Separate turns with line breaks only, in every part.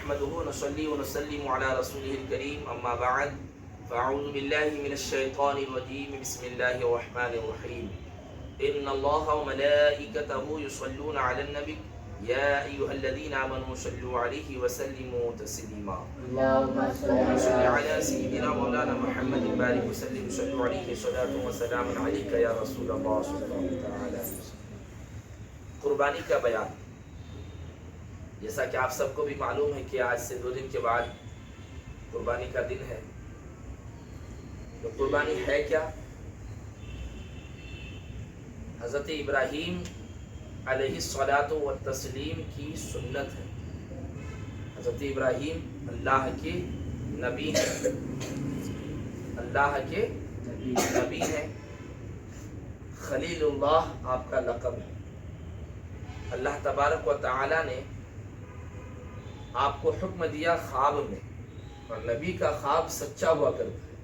نحمده ونصلي ونسلم على رسوله الكريم أما بعد فأعوذ بالله من الشيطان الرجيم بسم الله الرحمن الرحيم إن الله وملائكته يصلون على النبي يا أيها الذين آمنوا صلوا عليه وسلموا تسليما
اللهم
صل على سيدنا مولانا محمد بارك وسلم صلوا عليه صلاة وسلام عليك يا رسول الله صلى الله تعالى عليه وسلم. قربانی کا بیان. جیسا کہ آپ سب کو بھی معلوم ہے کہ آج سے 2 دن کے بعد قربانی کا دن ہے. تو قربانی ہے کیا؟ حضرت ابراہیم علیہ الصلاۃ والتسلیم کی سنت ہے. حضرت ابراہیم اللہ کے نبی ہیں. اللہ کے نبی ہیں. خلیل اللہ آپ کا لقب ہے. اللہ تبارک و تعالی نے آپ کو حکم دیا خواب میں، اور نبی کا خواب سچا ہوا کرتا ہے.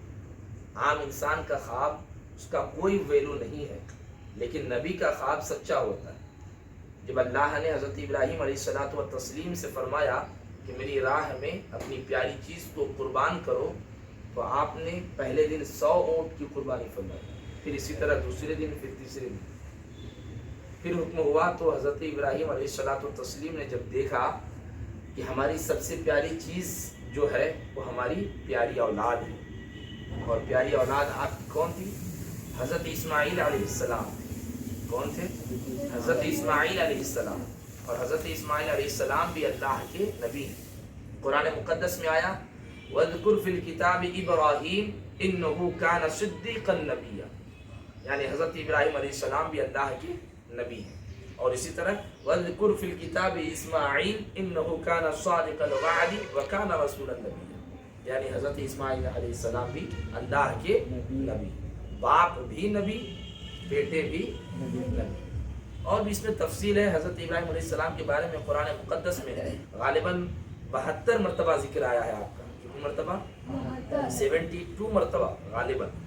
عام انسان کا خواب اس کا کوئی ویلو نہیں ہے، لیکن نبی کا خواب سچا ہوتا ہے. جب اللہ نے حضرت ابراہیم علیہ الصلاۃ والتسلیم سے فرمایا کہ میری راہ میں اپنی پیاری چیز کو قربان کرو، تو آپ نے پہلے دن 100 اونٹ کی قربانی فرمائی. پھر اسی طرح دوسرے دن، پھر تیسرے دن. پھر حکم ہوا تو حضرت ابراہیم علیہ الصلاۃ والتسلیم نے جب دیکھا کہ ہماری سب سے پیاری چیز جو ہے وہ ہماری پیاری اولاد ہے. اور پیاری اولاد آپ کی کون تھی؟ حضرت اسماعیل علیہ السلام. کون تھے؟ حضرت اسماعیل علیہ السلام. اور حضرت اسماعیل علیہ السلام بھی اللہ کے نبی ہیں. قرآن مقدس میں آیا وَاذْكُرْ فِي الْكِتَابِ إِبْرَاهِيمَ إِنَّهُ كَانَ صِدِّيقًا نَبِيًّا. یعنی حضرت ابراہیم علیہ السلام بھی اللہ کے نبی ہیں. اور اسی طرح وَاذْكُرْ فِي الْكِتَابِ إِسْمَاعِيلَ إِنَّهُ كَانَ صَادِقَ الْوَعْدِ وَكَانَ رَسُولًا نَبِيًّا. یعنی حضرت اسماعیل علیہ السلام بھی اللہ کے نبی. باپ بھی نبی، بیٹے بھی نبی. اور بھی اس میں تفصیل ہے. حضرت ابراہیم علیہ السلام کے بارے میں قرآن مقدس میں ہے غالباً 72 مرتبہ ذکر آیا ہے. آپ کا کتنی مرتبہ؟ 72 مرتبہ غالباً.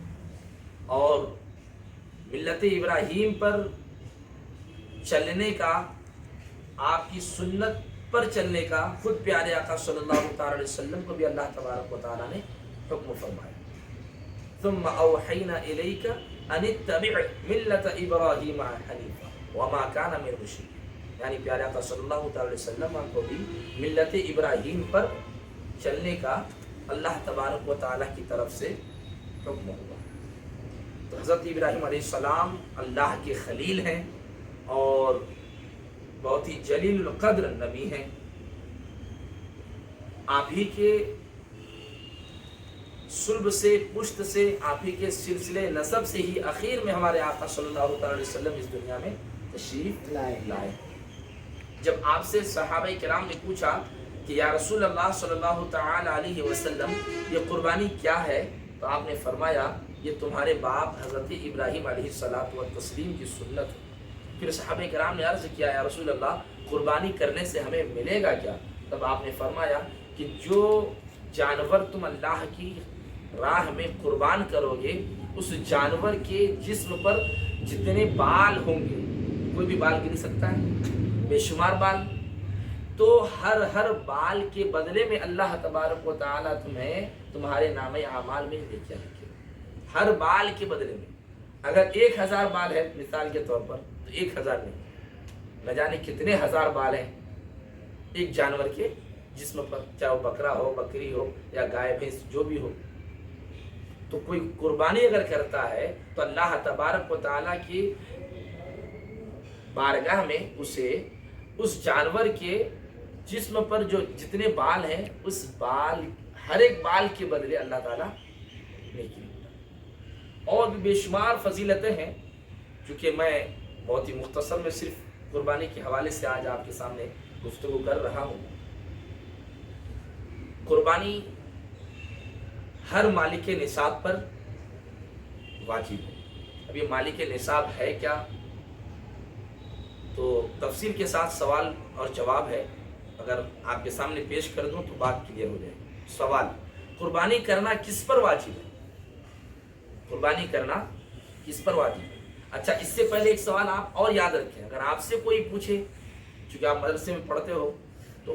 اور ملت ابراہیم پر چلنے کا، آپ کی سنت پر چلنے کا خود پیارے آقا صلی اللہ تعالی علیہ وسلم کو بھی اللہ تبارک و تعالی نے حکم فرمایا. ثم اوحینا الیک ان اتبع ملت ابراہیم حنیفا وما کان من المشرکین. یعنی پیارے آقا صلی اللہ تعالی علیہ وسلم کو بھی ملت ابراہیم پر چلنے کا اللہ تبارک و تعالی کی طرف سے حکم ہوا. تو حضرت ابراہیم علیہ السلام اللہ کے خلیل ہیں اور بہت ہی جلیل القدر نبی ہیں. آپ ہی کے صلب سے، پشت سے، آپ ہی کے سلسلے نسب سے ہی اخیر میں ہمارے آقا صلی اللہ تعالی علیہ وسلم اس دنیا میں تشریف لائے. جب آپ سے صحابہ کرام نے پوچھا کہ یا رسول اللہ صلی اللہ تعالی علیہ وسلم یہ قربانی کیا ہے، تو آپ نے فرمایا یہ تمہارے باپ حضرت ابراہیم علیہ الصلاۃ والتسلیم کی سنت ہے. پھر صحابہ کرام نے عرض کیا یا رسول اللہ قربانی کرنے سے ہمیں ملے گا کیا؟ تب آپ نے فرمایا کہ جو جانور تم اللہ کی راہ میں قربان کرو گے، اس جانور کے جسم پر جتنے بال ہوں گے، کوئی بھی بال گن سکتا ہے، بے شمار بال، تو ہر بال کے بدلے میں اللہ تبارک و تعالیٰ تمہیں تمہارے نام اعمال میں لکھ جائے گے. ہر بال کے بدلے میں. اگر 1000 بال ہے مثال کے طور پر، تو 1000 نہیں، نہ جانے کتنے ہزار بال ہیں ایک جانور کے جسم پر، چاہے وہ بکرا ہو، بکری ہو، یا گائے بھینس جو بھی ہو. تو کوئی قربانی اگر کرتا ہے تو اللہ تبارک و تعالیٰ کی بارگاہ میں اسے اس جانور کے جسم پر جو جتنے بال ہیں، اس بال، ہر ایک بال کے بدلے اللہ تعالیٰ نیکی. اور بھی بے شمار فضیلتیں ہیں. چونکہ میں بہت ہی مختصر میں صرف قربانی کے حوالے سے آج آپ کے سامنے گفتگو کر رہا ہوں. قربانی ہر مالک نصاب پر واجب ہے. اب یہ مالک نصاب ہے کیا؟ تو تفصیل کے ساتھ سوال اور جواب ہے. اگر آپ کے سامنے پیش کر دوں تو بات کلیئر ہو جائے. سوال: قربانی کرنا کس پر واجب ہے؟ قربانی کرنا کس پر واجب ہے؟ اچھا، اس سے پہلے ایک سوال آپ اور یاد رکھیں. اگر آپ سے کوئی پوچھے، چونکہ آپ مدرسے میں پڑھتے ہو، تو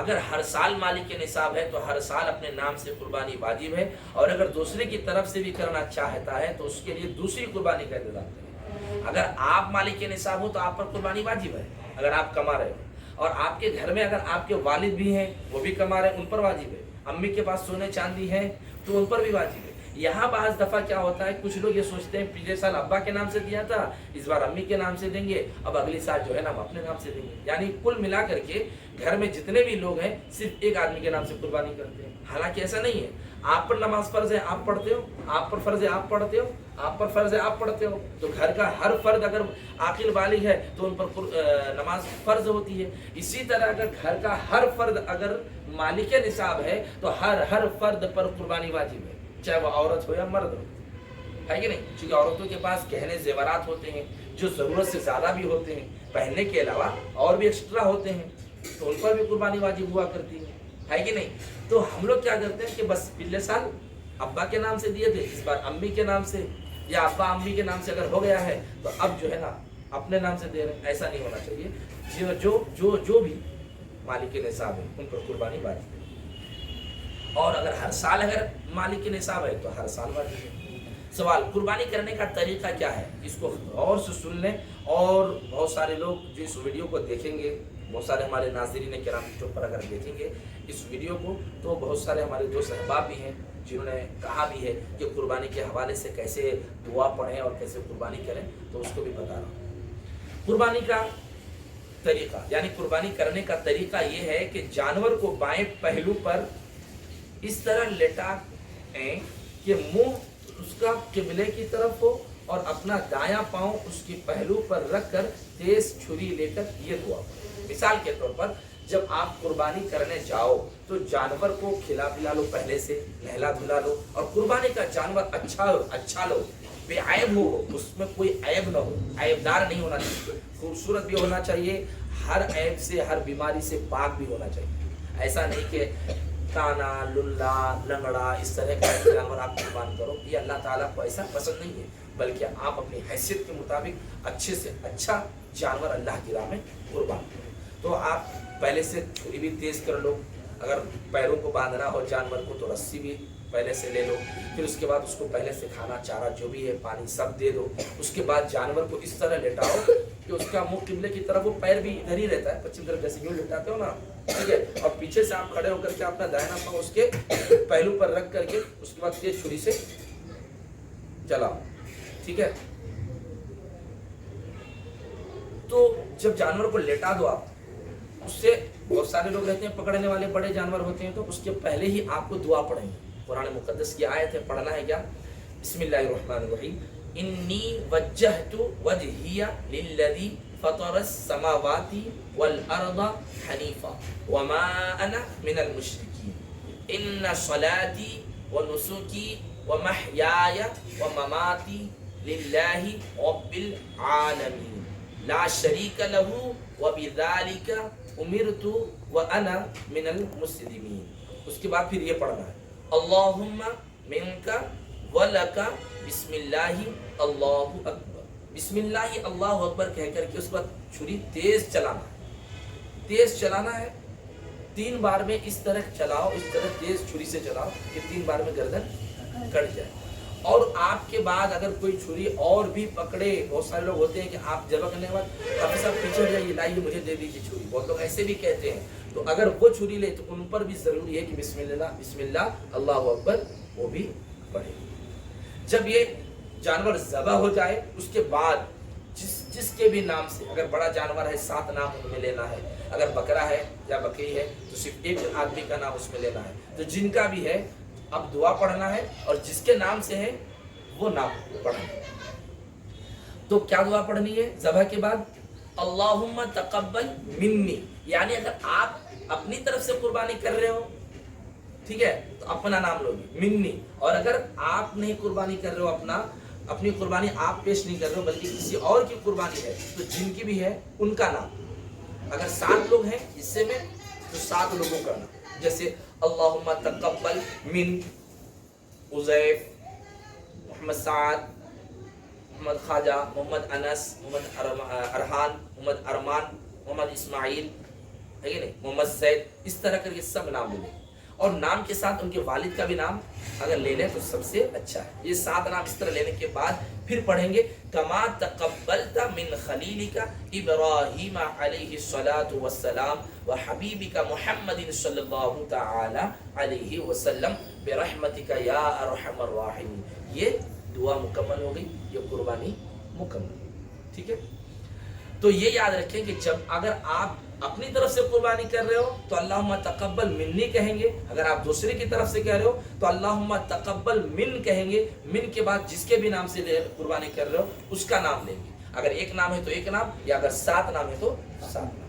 اگر ہر سال مالک کے نصاب ہے تو ہر سال اپنے نام سے قربانی واجب ہے، اور اگر دوسرے کی طرف سے بھی کرنا چاہتا ہے تو اس کے لیے دوسری قربانی کا انتظام کریں۔ اگر آپ مالک کے نصاب ہو تو آپ پر قربانی واجب ہے اگر آپ کما رہے ہو، اور آپ کے گھر میں اگر آپ کے والد بھی ہیں وہ بھی کما رہے ہیں، ان پر واجب ہے، امی کے پاس سونے چاندی ہے تو ان پر بھی واجب ہے۔ یہاں بعض دفعہ کیا ہوتا ہے، کچھ لوگ یہ سوچتے ہیں پچھلے سال ابا کے نام سے دیا تھا، اس بار امی کے نام سے دیں گے، اب اگلی سال جو ہے نا ہم اپنے نام سے دیں گے، یعنی کل ملا کر کے گھر میں جتنے بھی لوگ ہیں صرف ایک آدمی کے نام سے قربانی کرتے ہیں۔ حالانکہ ایسا نہیں ہے، آپ پر نماز فرض ہے آپ پڑھتے ہو، آپ پر فرض ہے آپ پڑھتے ہو، آپ پر فرض ہے آپ پڑھتے ہو، تو گھر کا ہر فرد اگر عاقل بالغ ہے تو ان پر نماز فرض ہوتی ہے۔ اسی طرح اگر گھر کا ہر فرد اگر مالک نصاب ہے تو ہر فرد پر قربانی واجب ہے، چاہے وہ عورت ہو یا مرد ہو، ہے کہ نہیں؟ چونکہ عورتوں کے پاس گہنے زیورات ہوتے ہیں جو ضرورت سے زیادہ بھی ہوتے ہیں، پہننے کے علاوہ اور بھی ایکسٹرا ہوتے ہیں، تو ان پر بھی قربانی واجب ہوا کرتی ہے کہ نہیں؟ تو ہم لوگ کیا کرتے ہیں کہ بس پچھلے سال ابا کے نام سے دیے تھے، اس بار امی کے نام سے، یا ابا امی کے نام سے اگر ہو گیا ہے تو اب جو ہے نا اپنے نام سے دے رہے ہیں۔ ایسا نہیں ہونا چاہیے، جو بھی مالک کے نصاب ہے ان پر قربانی واجب ہے، اور اگر ہر سال اگر مالک کے نصاب ہے تو ہر سال واجب ہے۔ سوال، قربانی کرنے کا طریقہ کیا ہے؟ اس کو غور سے سن لیں، اور بہت سارے لوگ جو اس ویڈیو کو دیکھیں گے، بہت سارے ہمارے ناظرین کرام یوٹیوب پر اگر دیکھیں گے اس ویڈیو کو، تو بہت سارے ہمارے دوست احباب بھی ہیں جنہوں نے کہا بھی ہے کہ قربانی کے حوالے سے کیسے دعا پڑھیں اور کیسے قربانی کریں، تو اس کو بھی بتا رہا ہوں۔ قربانی کا طریقہ، یعنی قربانی کرنے کا طریقہ یہ ہے کہ جانور کو بائیں پہلو پر اس طرح لٹائیں کہ منہ اس کا قبلے کی طرف ہو، اور اپنا دایاں پاؤں اس کے پہلو پر رکھ کر تیز چھری لے کر یہ دعا پڑھیں۔ مثال کے طور پر جب آپ قربانی کرنے جاؤ تو جانور کو کھلا پلا لو، پہلے سے نہلا دھلا لو، اور قربانی کا جانور اچھا لو، بے عیب ہو، اس میں کوئی عیب نہ ہو، عیب دار نہیں ہونا چاہیے، خوبصورت بھی ہونا چاہیے، ہر عیب سے ہر بیماری سے پاک بھی ہونا چاہیے۔ ایسا نہیں کہ کانا، للا، لنگڑا اس طرح کا جانور آپ قربان کرو، یہ اللہ تعالیٰ کو ایسا پسند نہیں ہے، بلکہ آپ اپنی حیثیت کے مطابق اچھے سے اچھا جانور اللہ کی راہ میں قربان کرو۔ تو آپ پہلے سے چھری بھی تیز کر لو، اگر پیروں کو باندھنا ہو جانور کو تو رسی بھی پہلے سے لے لو، پھر اس کے بعد اس کو پہلے سے کھانا چارہ جو بھی ہے پانی سب دے دو، اس کے بعد جانور کو اس طرح لٹاؤ کہ اس کا منہ قبلے کی طرف ہو، پیر بھی ادھر ہی رہتا ہے پچھم طرف جیسے یوں لٹاتے ہو نا، ٹھیک ہے، اور پیچھے سے آپ کھڑے ہو کر کے اپنا دائنا پاؤں اس کے پہلو پر رکھ کر کے اس کے بعد تیز چھری سے چلاؤ، ٹھیک ہے۔ تو جب جانور کو لٹا دو آپ، اس سے بہت سارے لوگ رہتے ہیں پکڑنے والے بڑے جانور ہوتے ہیں، تو اس کے پہلے ہی آپ کو دعا پڑھیں گے۔ قرآن مقدس کی آیت ہے، پڑھنا ہے کیا؟ بسم اللہ الرحمن الرحیم، انی وجہت وجہی للذی فطر السماوات والارض حنیفا وما انا من المشرکین ان صلاتی ونسکی ومحیای ومماتی للہ رب العالمین لا شریک لہ وبذالک امرت وانا من المسلمین۔ اس کے بعد پھر یہ پڑھنا ہے، اللہم منک ولک بسم اللہ اللہ اکبر، بسم اللہ اللہ اکبر کہہ کر کے اس بعد چھری تیز چلانا ہے، تیز چلانا ہے، 3 بار میں اس طرح چلاؤ، اس طرح تیز چھری سے چلاؤ کہ 3 بار میں گردن کٹ جائے۔ اور آپ کے بعد اگر کوئی چھری اور بھی پکڑے، بہت سارے لوگ ہوتے ہیں کہ آپ جبہ کرنے کے بعد حافظ صاحب پیچھے ہٹ جائیے، لائیے مجھے دے دیجیے چھری، بہت لوگ ایسے بھی کہتے ہیں، تو اگر وہ چھری لے تو ان پر بھی ضروری ہے کہ بسم اللہ اللہ اکبر وہ بھی پڑھے۔ جب یہ جانور ذبح ہو جائے اس کے بعد جس کے بھی نام سے، اگر بڑا جانور ہے 7 نام ان میں لینا ہے، اگر بکرا ہے یا بکری ہے تو صرف ایک آدمی کا نام اس میں لینا ہے، تو جن کا بھی ہے اب دعا پڑھنا ہے، اور جس کے نام سے ہے وہ نام پڑھنا ہے۔ تو کیا دعا پڑھنی ہے ذبح کے بعد؟ اللہم تقبل منی، یعنی اگر آپ اپنی طرف سے قربانی کر رہے ہو، ٹھیک ہے، تو اپنا نام لو گے منی، اور اگر آپ نہیں قربانی کر رہے ہو، اپنی قربانی آپ پیش نہیں کر رہے ہو بلکہ کسی اور کی قربانی ہے، تو جن کی بھی ہے ان کا نام، اگر 7 لوگ ہیں حصے میں تو 7 لوگوں کا نام، جیسے اللہم تقبل من عزیف، محمد سعد، محمد خواجہ، محمد انس، محمد ارحان، محمد ارمان، محمد اسماعیل، ہے کہ نہیں, محمد زید, اس طرح کر کے سب نام لے لیں, اور نام کے ساتھ ان کے والد کا بھی نام اگر لے لیں تو سب سے اچھا ہے. یہ 7 نام اس طرح لینے کے بعد پھر پڑھیں گے کما تقبلت من خلیلک ابراہیم علیہ الصلاۃ والسلام وحبیبک محمد صلی اللہ تعالی علیہ وسلم برحمتک یا ارحم الراحمین. یہ دعا مکمل ہو گئی, یہ قربانی مکمل. ٹھیک ہے, تو یہ یاد رکھیں کہ جب اگر آپ اپنی طرف سے قربانی کر رہے ہو تو اللہم تقبل منی کہیں گے, اگر آپ دوسرے کی طرف سے کہہ رہے ہو تو اللہم تقبل من کہیں گے. من کے بعد جس کے بھی نام سے قربانی کر رہے ہو اس کا نام لیں گے. اگر ایک نام ہے تو ایک نام, یا اگر 7 نام ہے تو 7 نام.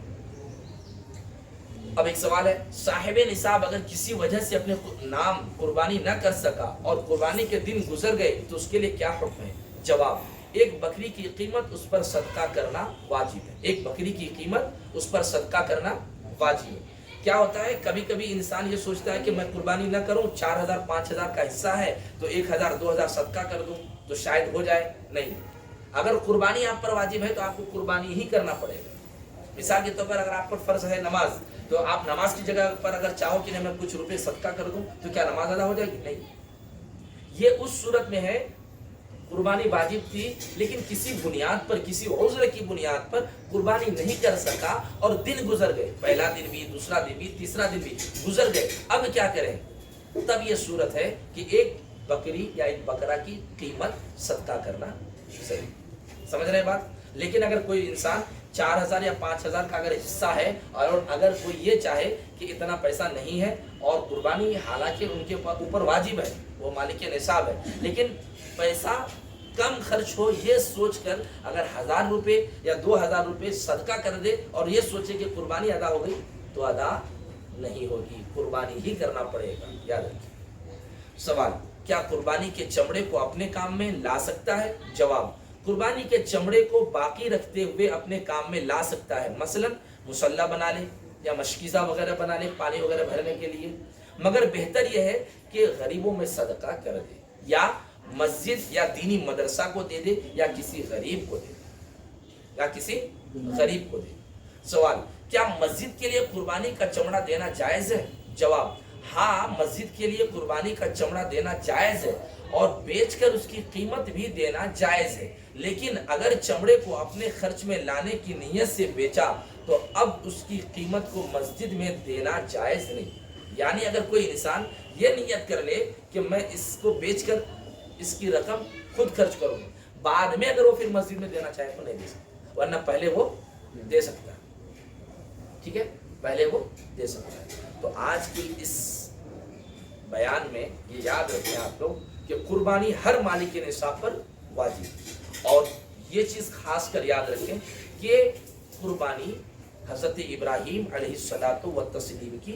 اب ایک سوال ہے, صاحب نصاب اگر کسی وجہ سے اپنے نام قربانی نہ کر سکا اور قربانی کے دن گزر گئے تو اس کے لیے کیا حکم ہے؟ جواب, ایک بکری کی قیمت اس پر صدقہ کرنا واجب ہے. ایک بکری کی قیمت اس پر صدقہ کرنا واجب ہے. کیا ہوتا ہے, کبھی کبھی انسان یہ سوچتا ہے کہ میں قربانی نہ کروں, 4000 5000 کا حصہ ہے تو 1000 2000 صدقہ کر دوں تو شاید ہو جائے. نہیں, اگر قربانی آپ پر واجب ہے تو آپ کو قربانی ہی کرنا پڑے گا. مثال کے طور پر اگر آپ پر فرض ہے نماز, تو آپ نماز کی جگہ پر اگر چاہو کہ میں کچھ روپے صدقہ کر دوں تو کیا نماز ادا ہو جائے گی؟ نہیں. یہ اس صورت میں ہے قربانی واجب تھی لیکن کسی بنیاد پر, کسی عذر کی بنیاد پر قربانی نہیں کر سکا اور دن گزر گئے, پہلا دن بھی, دوسرا دن بھی, تیسرا دن بھی گزر گئے. اب کیا کریں؟ تب یہ صورت ہے کہ ایک بکری یا ایک بکرا کی قیمت صدقہ کرنا صحیح. سمجھ رہے ہیں بات؟ لیکن اگر کوئی انسان 4000 یا 5000 کا اگر حصہ ہے اور اگر کوئی یہ چاہے کہ اتنا پیسہ نہیں ہے اور قربانی حالانکہ ان کے اوپر واجب ہے, وہ مالک نصاب ہے, لیکن پیسہ کم خرچ ہو یہ سوچ کر اگر 1000 روپے یا 2000 روپے صدقہ کر دے اور یہ سوچے کہ قربانی ادا ہو گئی تو ادا نہیں ہوگی, قربانی ہی کرنا پڑے گا. یاد رکھیں. سوال, کیا قربانی کے چمڑے کو اپنے کام میں لا سکتا ہے؟ جواب, قربانی کے چمڑے کو باقی رکھتے ہوئے اپنے کام میں لا سکتا ہے. مثلا مصلی بنا لے یا مشکیزہ وغیرہ بنا لے پانی وغیرہ بھرنے کے لیے, مگر بہتر یہ ہے کہ غریبوں میں صدقہ کر دے, یا مسجد یا دینی مدرسہ کو دے دے, یا کسی غریب کو دے, یا کسی غریب کو دے. سوال, کیا مسجد کے لیے قربانی کا چمڑا دینا جائز ہے؟ جواب, ہاں مسجد کے لیے قربانی کا چمڑا دینا جائز ہے اور بیچ کر اس کی قیمت بھی دینا جائز ہے, لیکن اگر چمڑے کو اپنے خرچ میں لانے کی نیت سے بیچا تو اب اس کی قیمت کو مسجد میں دینا جائز نہیں. یعنی اگر کوئی انسان یہ نیت کر لے کہ میں اس کو بیچ کر اس کی رقم خود خرچ کروں, بعد میں اگر وہ پھر مسجد میں دینا چاہے تو نہیں دے سکتا, ورنہ پہلے وہ دے سکتا ہے. ٹھیک ہے, پہلے وہ دے سکتا ہے. تو آج کی اس بیان میں یہ یاد رکھیں آپ لوگ کہ قربانی ہر مالک کے نصاب پر واجب, اور یہ چیز خاص کر یاد رکھیں کہ قربانی حضرت ابراہیم علیہ الصلاۃ والتسلیم کی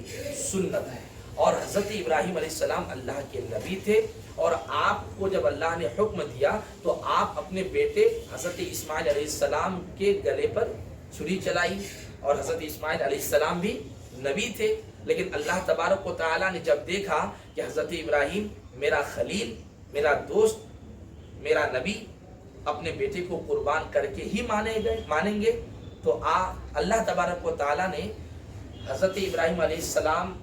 سنت ہے, اور حضرت ابراہیم علیہ السلام اللہ کے نبی تھے, اور آپ کو جب اللہ نے حکم دیا تو آپ اپنے بیٹے حضرت اسماعیل علیہ السلام کے گلے پر چھری چلائی, اور حضرت اسماعیل علیہ السلام بھی نبی تھے. لیکن اللہ تبارک و تعالیٰ نے جب دیکھا کہ حضرت ابراہیم میرا خلیل, میرا دوست, میرا نبی اپنے بیٹے کو قربان کر کے ہی مانیں گے, تو اللہ تبارک و تعالیٰ نے حضرت ابراہیم علیہ السلام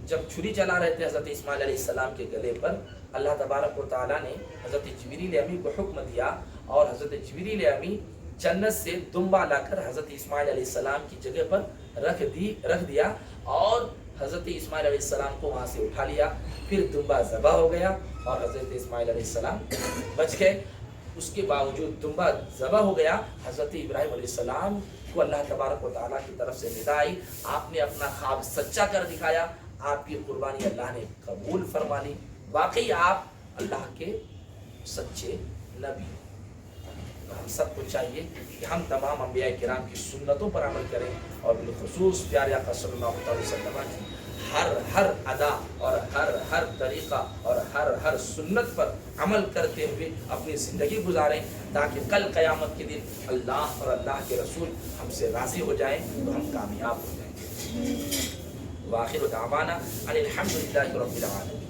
جب چھری چلا رہے تھے حضرت اسماعیل علیہ السلام کے گلے پر, اللہ تبارک و تعالیٰ نے حضرت جبریل امی کو حکم دیا, اور حضرت جبریل امی جنت سے دمبا لا کر حضرت اسماعیل علیہ السلام کی جگہ پر رکھ دیا, اور حضرت اسماعیل علیہ السلام کو وہاں سے اٹھا لیا. پھر دمبا ذبح ہو گیا اور حضرت اسماعیل علیہ السلام بچ گئے. اس کے باوجود دمبا ذبح ہو گیا, حضرت ابراہیم علیہ السلام کو اللہ تبارک و تعالیٰ کی طرف سے ندا آئی, آپ نے اپنا خواب سچا کر دکھایا, آپ کی قربانی اللہ نے قبول فرما لی. واقعی آپ اللہ کے سچے نبی. ہم سب کو چاہیے کہ ہم تمام انبیاء کرام کی سنتوں پر عمل کریں, اور بالخصوص پیارے آقا صلی اللہ علیہ وسلم کی ہر ادا اور ہر طریقہ اور ہر سنت پر عمل کرتے ہوئے اپنی زندگی گزاریں, تاکہ کل قیامت کے دن اللہ اور اللہ کے رسول ہم سے راضی ہو جائیں تو ہم کامیاب ہو جائیں. وآخر دعوانا ان الحمد للہ رب العالمین.